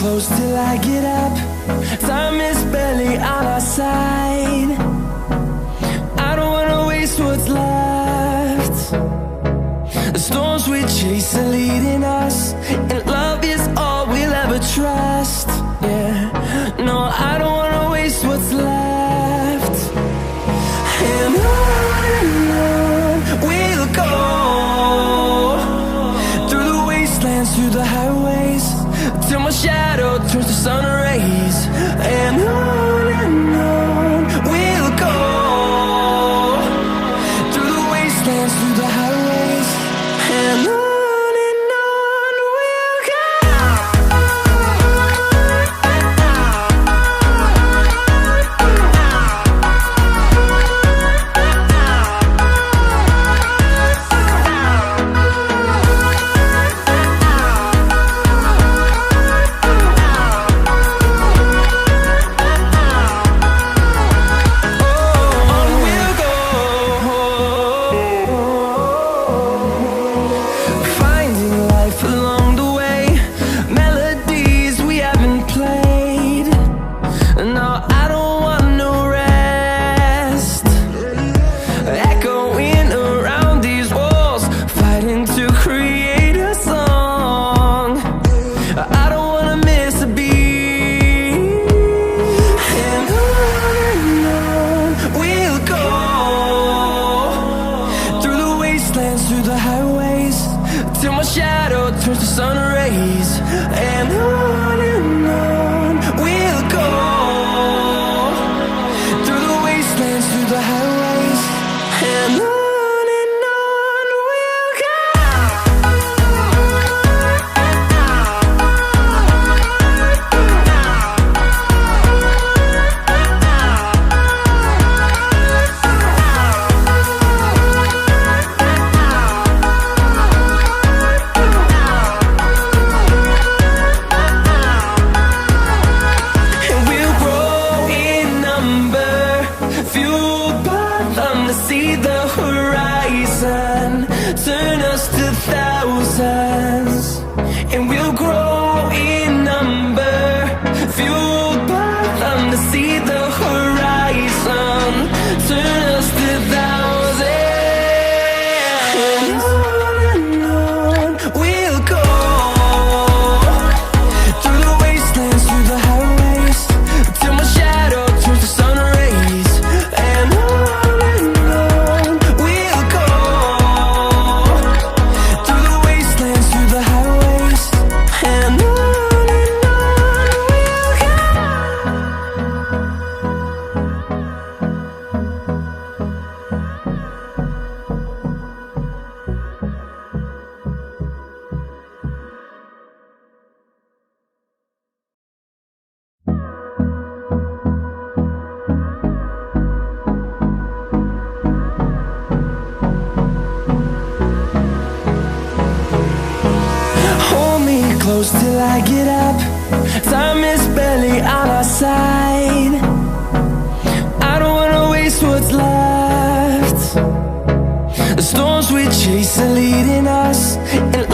close till I get up. Time is barely on our side. I don't wanna waste what's left. The storms we chase are leading us, and love is all we'll ever trust. Yeah, no, I don't wanna waste what's left. And on we'll go, through the wastelands, through the highways, till my shadow turns to sun rays. And on we'll go, through the wastelands, through the highways, and on we'll go. Through the highways, till my shadow turns to sun rays. And on we'll go, through the wastelands, through the highways, and on we'll go. See the horizon, turn us to thousands, and we'll grow in number, fueled by them. To see the horizon, turn us to thousands, and on we'll go, through the wastelands, through the highways, till my shadow turns to sun rays. And close till I get up. Time is barely on our side. I don't wanna waste what's left. The storms we chase are leading us, and